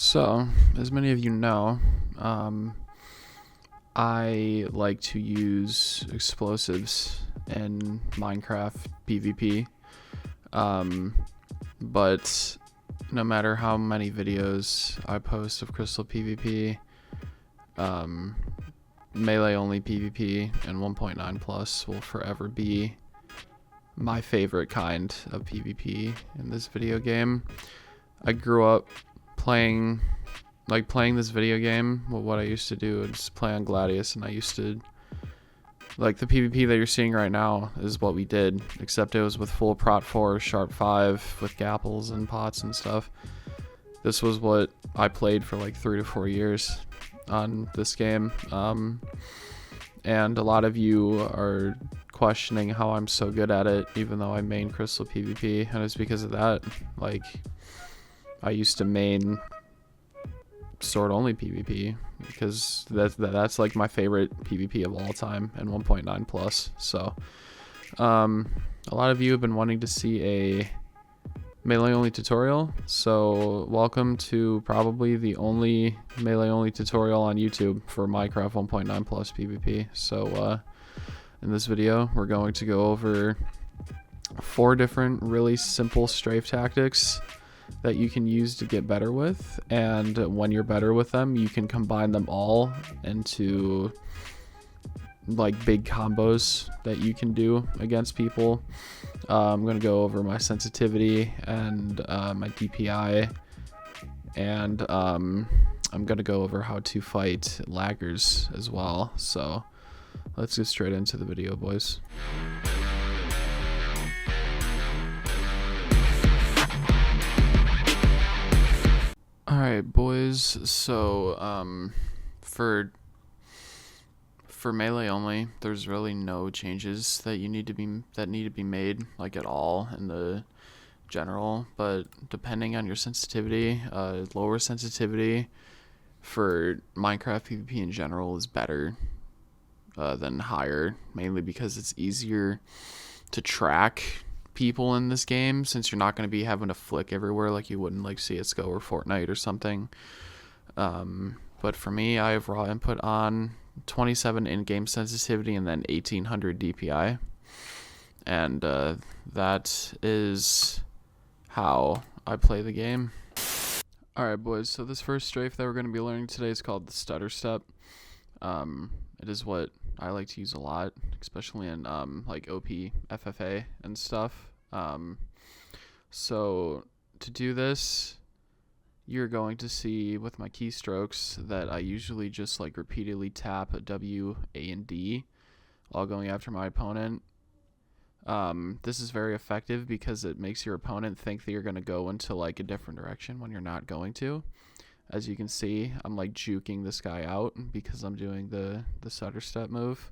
So, as many of you know, I like to use explosives in Minecraft PvP, but no matter how many videos I post of Crystal PvP, melee only PvP and 1.9 plus will forever be my favorite kind of PvP in this video game. I grew up playing this video game. Well, what I used to do is play on Gladius, and I used to the PvP that you're seeing right now is what we did, except it was with full Prot 4, Sharp 5, with gapples and pots and stuff. This was what I played for like 3 to 4 years on this game, and a lot of you are questioning how I'm so good at it, even though I main Crystal PvP, and it's because of that. Like, I used to main sword only PvP because that's like my favorite PvP of all time, and 1.9 plus. So a lot of you have been wanting to see a melee only tutorial, so welcome to probably the only melee only tutorial on YouTube for Minecraft 1.9 plus PvP. So in this video we're going to go over 4 different really simple strafe tactics that you can use to get better with, and when you're better with them, you can combine them all into like big combos that you can do against people. I'm going to go over my sensitivity and my DPI, and I'm going to go over how to fight laggers as well. So let's get straight into the video, boys. Alright, boys, so for melee only, there's really no changes that need to be made like at all in the general, but depending on your sensitivity, lower sensitivity for Minecraft PvP in general is better than higher, mainly because it's easier to track people in this game, since you're not going to be having to flick everywhere like you would in like CSGO or Fortnite or something. But for me, I have raw input on, 27 in-game sensitivity, and then 1800 DPI, and that is how I play the game. Alright, boys, so this first strafe that we're going to be learning today is called the stutter step. It is what I like to use a lot, especially in like OP FFA and stuff. So to do this, you're going to see with my keystrokes that I usually just like repeatedly tap W, A, and D while going after my opponent. This is very effective because it makes your opponent think that you're going to go into like a different direction when you're not going to. As you can see, I'm like juking this guy out because I'm doing the stutter step move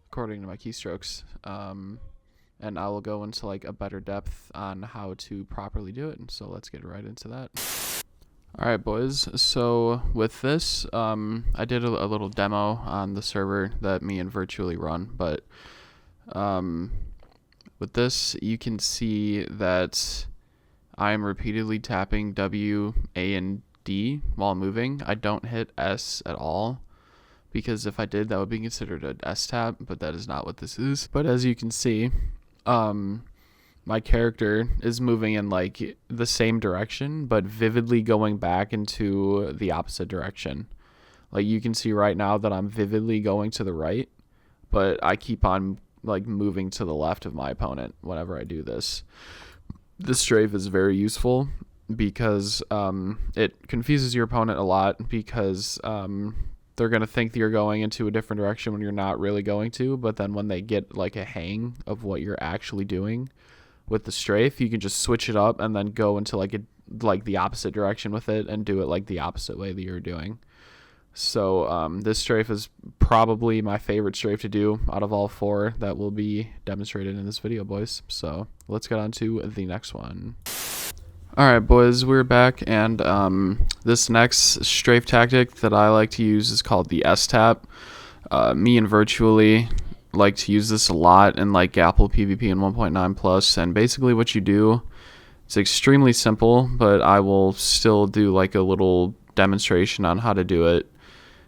according to my keystrokes. And I will go into like a better depth on how to properly do it. And so let's get right into that. Alright, boys, so with this, I did a little demo on the server that me and Virtually run, but with this, you can see that I'm repeatedly tapping W, A, and D while moving. I don't hit S at all, because if I did, that would be considered an S tap, but that is not what this is. But as you can see, my character is moving in like the same direction, but vividly going back into the opposite direction. Like you can see right now that I'm vividly going to the right, but I keep on like moving to the left of my opponent whenever I do this. This strafe is very useful because it confuses your opponent a lot, because they're going to think that you're going into a different direction when you're not really going to, but then when they get like a hang of what you're actually doing with the strafe, you can just switch it up and then go into like the opposite direction with it and do it like the opposite way that you're doing. So this strafe is probably my favorite strafe to do out of all 4 that will be demonstrated in this video, boys. So let's get on to the next one. Alright, boys, we're back, and this next strafe tactic that I like to use is called the S tap. Me and Virtually like to use this a lot in like Gapple PvP and 1.9 plus, and basically what you do It's extremely simple, but I will still do like a little demonstration on how to do it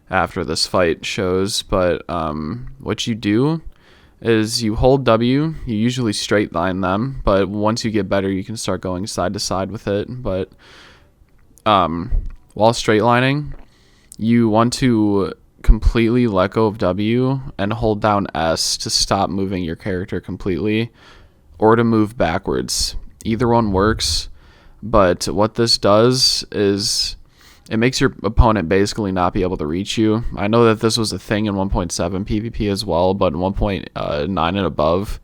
after this fight shows. But what you do is you hold W, you usually straight line them, but once you get better, you can start going side to side with it. But while straight lining, you want to completely let go of W and hold down S to stop moving your character completely, or to move backwards. Either one works, but what this does is it makes your opponent basically not be able to reach you. I know that this was a thing in 1.7 PvP as well, but in 1.9 and above,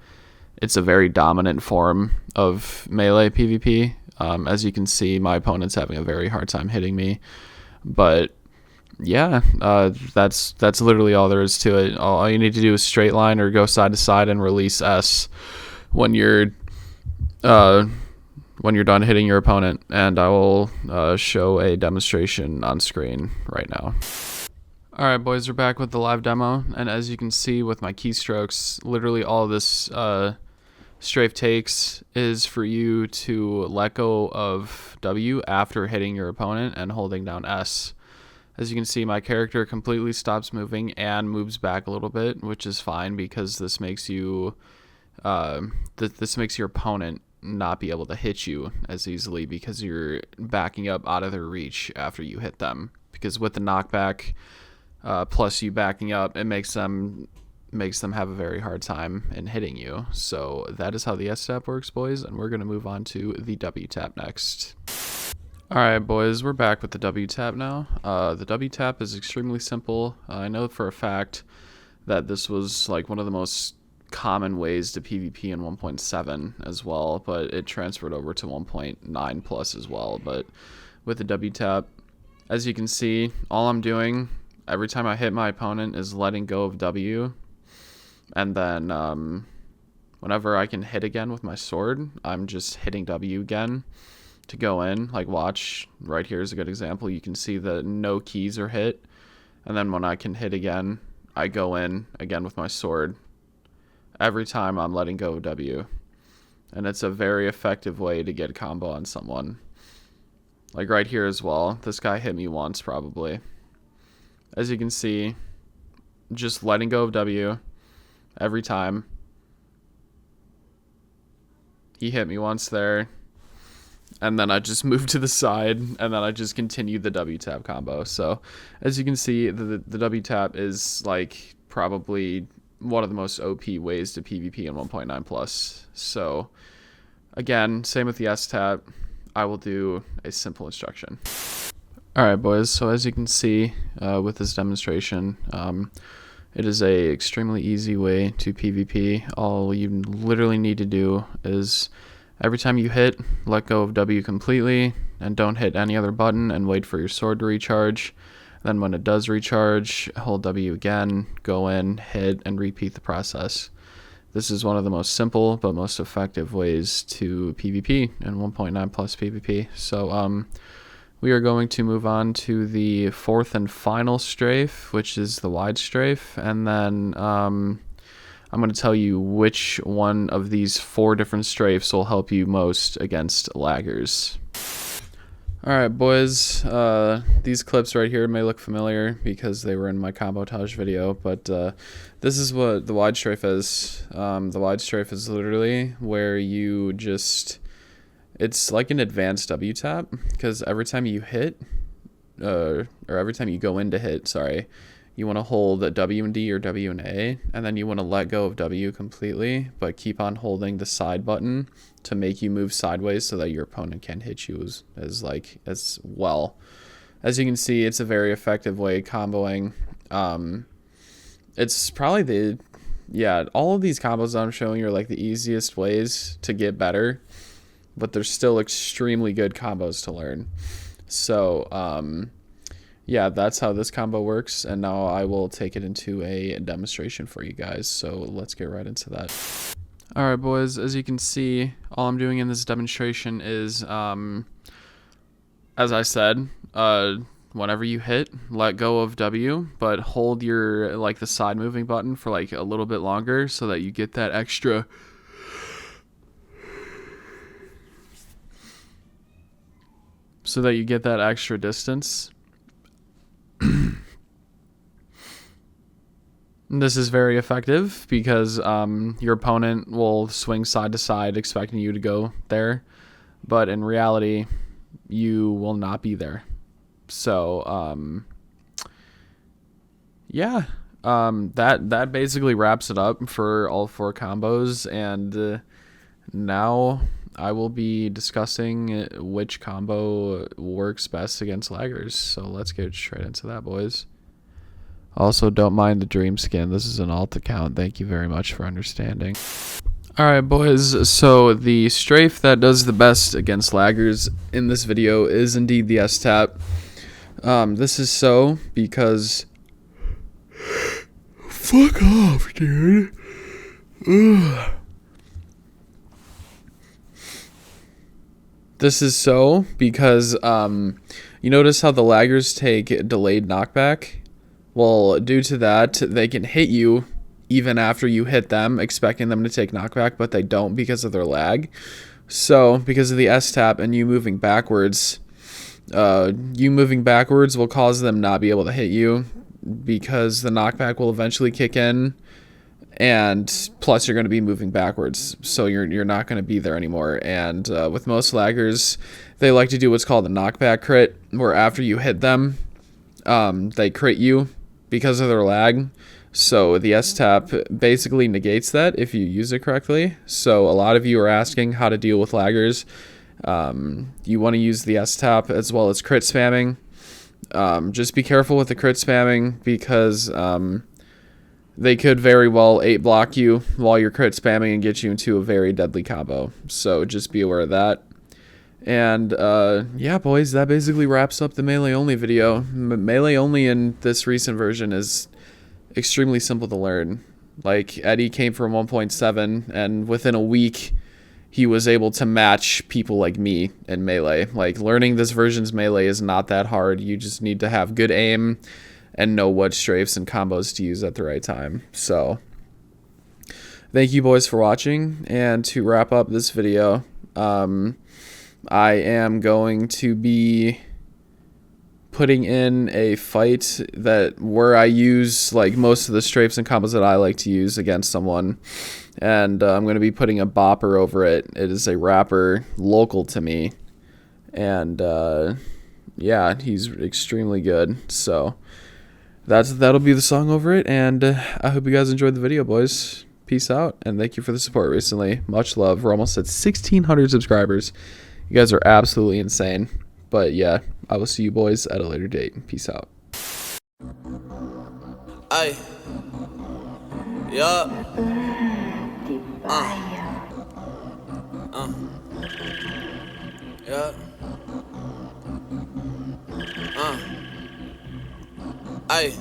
it's a very dominant form of melee PvP. As you can see, my opponent's having a very hard time hitting me, but yeah, that's literally all there is to it. All you need to do is straight line or go side to side and release S when you're done hitting your opponent, and I will show a demonstration on screen right now. Alright boys, we're back with the live demo, and as you can see with my keystrokes, literally all this Strafe takes is for you to let go of W after hitting your opponent and holding down S. As you can see, my character completely stops moving and moves back a little bit, which is fine because this makes you this makes your opponent not be able to hit you as easily because you're backing up out of their reach after you hit them. Because with the knockback plus you backing up, it makes them have a very hard time in hitting you. So that is how the S-tap works, boys, and we're going to move on to the W-tap next. Alright boys, we're back with the W-tap now. The W-tap is extremely simple. I know for a fact that this was like one of the most common ways to PvP in 1.7 as well, but it transferred over to 1.9 plus as well. But with the W-tap, as you can see, all I'm doing every time I hit my opponent is letting go of W, and then whenever I can hit again with my sword, I'm just hitting W again to go in. Like, watch, right here is a good example. You can see that no keys are hit, and then when I can hit again, I go in again with my sword. Every time I'm letting go of W, and it's a very effective way to get a combo on someone. Like right here as well, this guy hit me once probably. As you can see, just letting go of W every time. He hit me once there, and then I just moved to the side, and then I just continued the W-tap combo. So as you can see, the W-tap is like probably one of the most OP ways to PvP in 1.9 plus. So again, same with the S-tap. I will do a simple instruction. Alright boys, so as you can see with this demonstration, it is a extremely easy way to PvP. All you literally need to do is every time you hit, let go of W completely, and don't hit any other button, and wait for your sword to recharge. Then when it does recharge, hold W again, go in, hit, and repeat the process. This is one of the most simple but most effective ways to PvP in 1.9 plus PvP. So we are going to move on to the fourth and final strafe, which is the wide strafe, and then I'm going to tell you which one of these 4 different strafes will help you most against laggers. Alright boys, these clips right here may look familiar because they were in my combotage video, but this is what the wide strafe is. The wide strafe is literally where you just, it's like an advanced W-tap, because every time you hit, or every time you go in to hit, sorry, you want to hold a W and D or W and A, and then you want to let go of W completely, but keep on holding the side button to make you move sideways so that your opponent can hit you as well. As you can see, it's a very effective way of comboing. It's probably all of these combos I'm showing you are like the easiest ways to get better, but they're still extremely good combos to learn. So yeah, that's how this combo works, and now I will take it into a demonstration for you guys, so let's get right into that. Alright boys, as you can see, all I'm doing in this demonstration is, as I said, whenever you hit, let go of W, but hold your, like, the side moving button for like a little bit longer so that you get that extra so that you get that extra distance. This is very effective because your opponent will swing side to side expecting you to go there, but in reality, you will not be there. So, yeah, that basically wraps it up for all 4 combos, and now I will be discussing which combo works best against laggers. So let's get straight into that, boys. Also, don't mind the dream skin. This is an alt account. Thank you very much for understanding. Alright, boys. So the strafe that does the best against laggers in this video is indeed the Wtap. This is so because... Fuck off, dude. Ugh. This is so because you notice how the laggers take delayed knockback? Well, due to that, they can hit you even after you hit them, expecting them to take knockback, but they don't because of their lag. So, because of the Wtap and you moving backwards will cause them not be able to hit you because the knockback will eventually kick in, and plus you're going to be moving backwards, so you're not going to be there anymore. And with most laggers, they like to do what's called a knockback crit, where after you hit them, they crit you because of their lag. So the Wtap basically negates that if you use it correctly. So a lot of you are asking how to deal with laggers. You want to use the Wtap as well as crit spamming. Just be careful with the crit spamming because they could very well 8-block you while you're crit spamming and get you into a very deadly combo. So just be aware of that. And yeah, boys, that basically wraps up the melee only video. Melee only in this recent version is extremely simple to learn. Like, Eddie came from 1.7, and within a week he was able to match people like me in melee. Like, learning this version's melee is not that hard. You just need to have good aim and know what strafes and combos to use at the right time. So thank you, boys, for watching. And to wrap up this video, I am going to be putting in a fight where I use like most of the strafes and combos that I like to use against someone, and I'm going to be putting a bopper over it. It is a rapper local to me, and yeah, he's extremely good. So that'll be the song over it, and I hope you guys enjoyed the video, boys. Peace out, and thank you for the support recently. Much love. We're almost at 1,600 subscribers. You guys are absolutely insane. But yeah, I will see you boys at a later date. Peace out. Ay. Yeah. Yeah. Ay.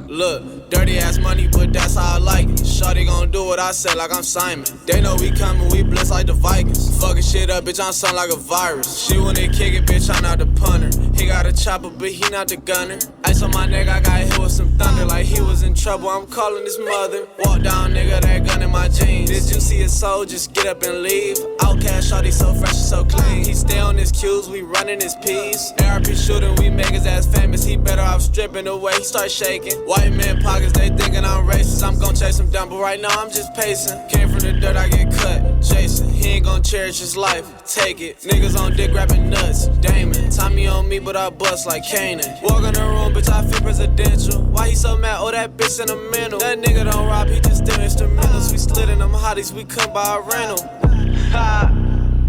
Look, dirty ass money, but that's how I like it. Shawty gon' do what I say like I'm Simon. They know we coming, we blitz like the Vikings. Fucking shit up, bitch, I'm something like a virus. She wanna kick it, bitch, I'm not the punter. He got a chopper, but he not the gunner. Ice on my neck, I got hit with some thunder. Like he was in trouble, I'm calling his mother. Walk down, nigga, that gun in my jeans. Did you see his soul? Just get up and leave. Outcast, shawty so fresh and so clean. He stay on his cues, we running his piece. ARP shooting, we make his ass famous. He better off stripping the way he start shaking. White man pockets, they thinking I'm racist. I'm gon' chase him down, but right now I'm just pacing. Came from the dirt, I get cut. Jason, he ain't gon' cherish his life. Take it. Niggas on dick grabbing nuts. Damon, Tommy on me, but I bust like Kanan. Walk in the room, bitch, I feel presidential. Why he so mad? Oh, that bitch sentimental. That nigga don't rob, he just steal instrumentals. We slid in them hotties, we come by a rental. Ha,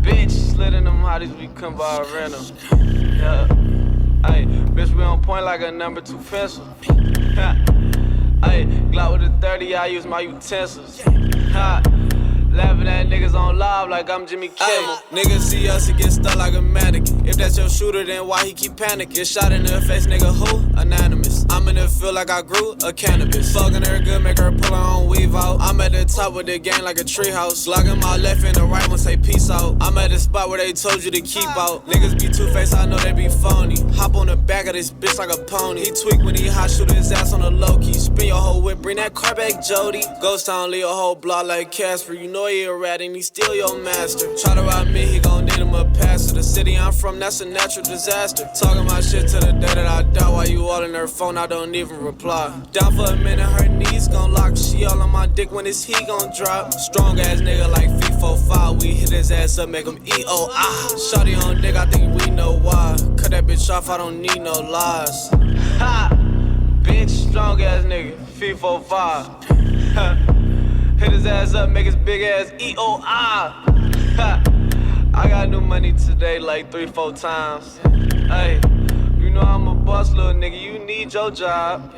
bitch, slid in them hotties, we come by a rental. Yeah. Ay, bitch, we on point like a number 2 pencil. Ay, Glock with a 30, I use my utensils. Ha, laughing at niggas on live like I'm Jimmy Kimmel. Niggas see us and get stuck like a mannequin. If that's your shooter, then why he keep panicking? Get shot in the face, nigga, who? Anonymous. I'm in the field like I grew a cannabis. Fucking her good, make her pull her own weave out. I'm at the top with the gang like a treehouse. Locking my left and the right one say peace out. I'm at the spot where they told you to keep out. Niggas be two-faced, I know they be phony. Hop on the back of this bitch like a pony. He tweak when he hot, shoot his ass on the low-key. Spin your whole whip, bring that car back, Jody. Ghost town, leave a whole block like Casper. You know he a rat and he still your master. Try to rob me, he gon' need him I'm a pastor. The city I'm from, that's a natural disaster. Talking my shit to the day that I die. While you all in her phone, I don't even reply. Down for a minute, her knees gon' lock. She all on my dick when this heat gon' drop. Strong ass nigga like FIFA 5. We hit his ass up, make him E-O-I. Shawty on dick, I think we know why. Cut that bitch off, I don't need no lies. Ha! Bitch, strong ass nigga, FIFA 5. Hit his ass up, make his big ass E-O-I. Ha! I got new money today like 3-4 times. Hey, you know I'm a boss, little nigga, you need your job.